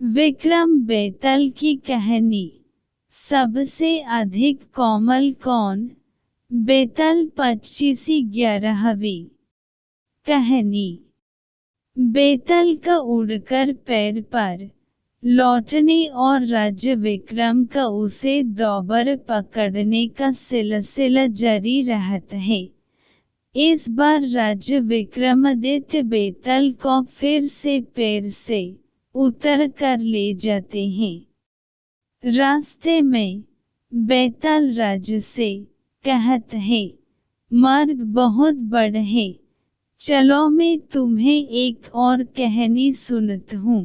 विक्रम बेताल की कहानी। सबसे अधिक कोमल कौन? बेताल 2511वीं कहानी। बेताल का उड़कर पेड़ पर लौटने और राजा विक्रम का उसे दोबारा पकड़ने का सिलसिला जारी रहता है। इस बार राजा विक्रमादित्य बेताल को फिर से पेड़ से उतर कर ले जाते हैं। रास्ते में बेताल राजा से कहता है, मार्ग बहुत बड़ा है, चलो मैं तुम्हें एक और कहानी सुनाता हूँ,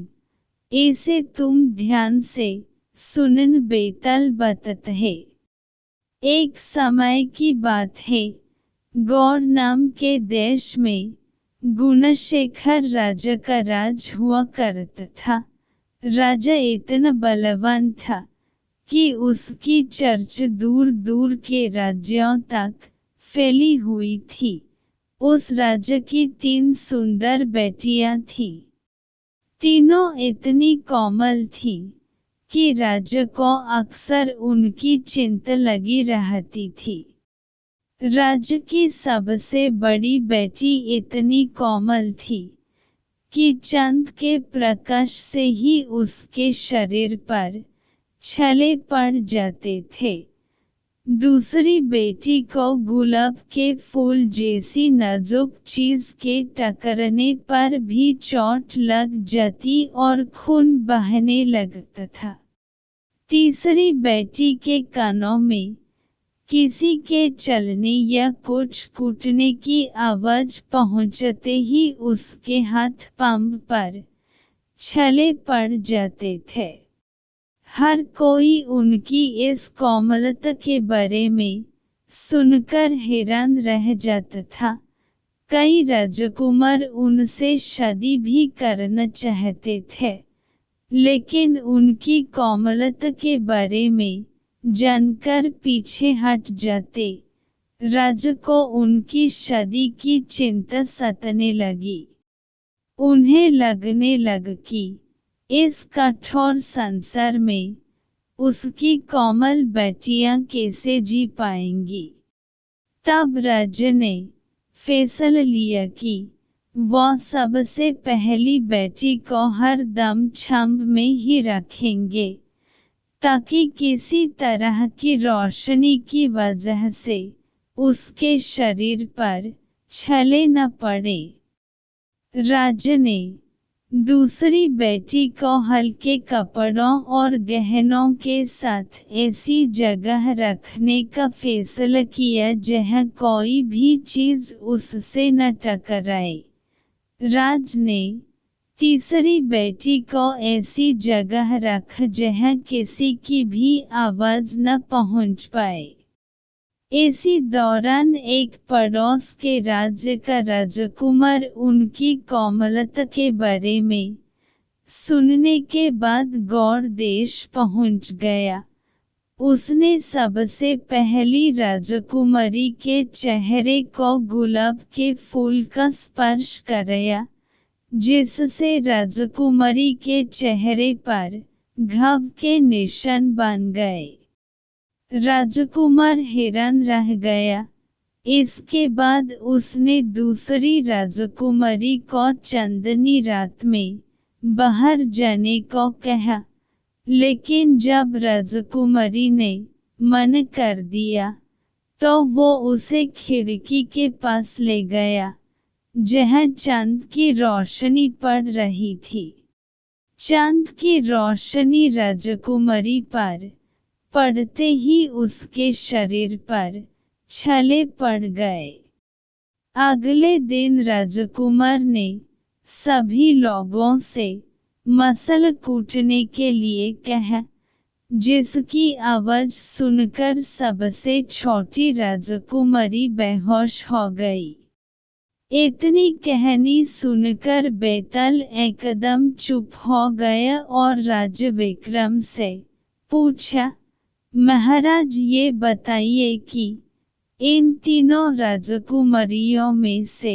इसे तुम ध्यान से सुनना। बेताल बताता है, एक समय की बात है, गौड़ नाम के देश में गुणशेखर राजा का राज हुआ करता था। राजा इतना बलवान था कि उसकी चर्चा दूर दूर के राज्यों तक फैली हुई थी। उस राजा की 3 सुंदर बेटियां थीं। तीनों इतनी कोमल थीं कि राजा को अक्सर उनकी चिंता लगी रहती थी। राजा की सबसे बड़ी बेटी इतनी कोमल थी कि चांद के प्रकाश से ही उसके शरीर पर छाले पड़ जाते थे। दूसरी बेटी को गुलाब के फूल जैसी नाजुक चीज के टकराने पर भी चोट लग जाती और खून बहने लगता था। तीसरी बेटी के कानों में किसी के चलने या कुछ कूटने की आवाज पहुंचते ही उसके हाथ पांव पर छाले पड़ जाते थे। हर कोई उनकी इस कोमलता के बारे में सुनकर हैरान रह जाता था। कई राजकुमार उनसे शादी भी करना चाहते थे, लेकिन उनकी कोमलता के बारे में जानकर पीछे हट जाते। राजा को उनकी शादी की चिंता सताने लगी। उन्हें लगने लगा कि इस कठोर संसार में उसकी कोमल बेटियां कैसे जी पाएंगी। तब राजा ने फैसला लिया कि वो सबसे पहली बेटी को हर दम छांव में ही रखेंगे, ताकि किसी तरह की रोशनी की वजह से उसके शरीर पर छाले न पड़े। राजा ने दूसरी बेटी को हल्के कपड़ों और गहनों के साथ ऐसी जगह रखने का फैसला किया जहां कोई भी चीज उससे न टकराए। राज ने तीसरी बेटी को ऐसी जगह रखा जहां किसी की भी आवाज न पहुंच पाए। इसी दौरान एक पड़ोस के राज्य का राजकुमार उनकी कोमलता के बारे में सुनने के बाद गौड़ देश पहुंच गया। उसने सबसे पहली राजकुमारी के चेहरे को गुलाब के फूल का स्पर्श कराया, जिससे राजकुमारी के चेहरे पर घाव के निशान बन गए। राजकुमार हैरान रह गया। इसके बाद उसने दूसरी राजकुमारी को चांदनी रात में बाहर जाने को कहा, लेकिन जब राजकुमारी ने मना कर दिया, तो वो उसे खिड़की के पास ले गया, जहां चांद की रोशनी पड़ रही थी। चांद की रोशनी राजकुमारी पर पड़ते ही उसके शरीर पर छाले पड़ गए। अगले दिन राजकुमार ने सभी लोगों से मसल कूटने के लिए कहा, जिसकी आवाज सुनकर सबसे छोटी राजकुमारी बेहोश हो गई। इतनी कहानी सुनकर बेताल एकदम चुप हो गया और राजा विक्रम से पूछा, महाराज ये बताइए कि इन तीनों राजकुमारियों में से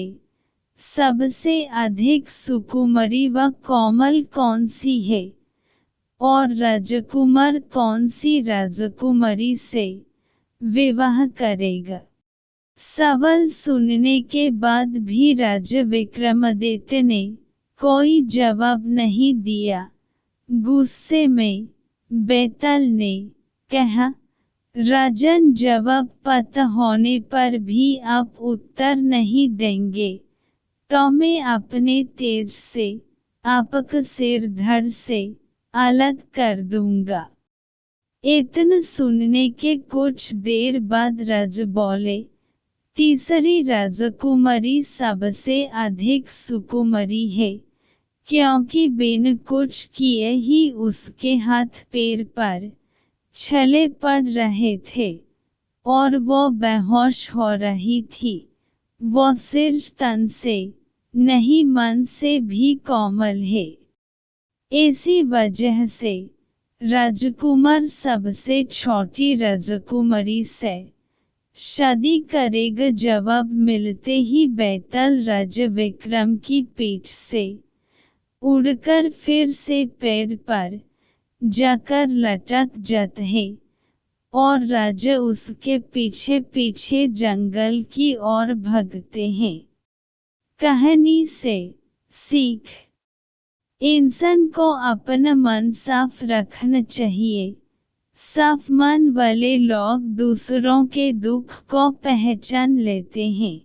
सबसे अधिक सुकुमारी व कोमल कौन सी है? और राजकुमार कौन सी राजकुमारी से विवाह करेगा? सवाल सुनने के बाद भी राजा विक्रमादित्य ने कोई जवाब नहीं दिया। गुस्से में बेताल ने कहा, राजन, जवाब पता होने पर भी आप उत्तर नहीं देंगे तो मैं अपने तेज से आपका सिर धड़ से अलग कर दूंगा। इतना सुनने के कुछ देर बाद राजा बोले, तीसरी राजकुमारी सबसे अधिक सुकुमारी है, क्योंकि बिन कुछ किए ही उसके हाथ पैर पर छले पड़ रहे थे और वो बेहोश हो रही थी। वो सिर्फ तन से नहीं मन से भी कोमल है। इसी वजह से राजकुमार सबसे छोटी राजकुमारी से शादी करेगा। जवाब मिलते ही बेताल राजा विक्रम की पीठ से उड़कर फिर से पेड़ पर जाकर लटक जाता है और राजा उसके पीछे पीछे जंगल की ओर भागते हैं। कहानी से सीख, इंसान को अपना मन साफ रखना चाहिए। साफ मन वाले लोग दूसरों के दुख को पहचान लेते हैं।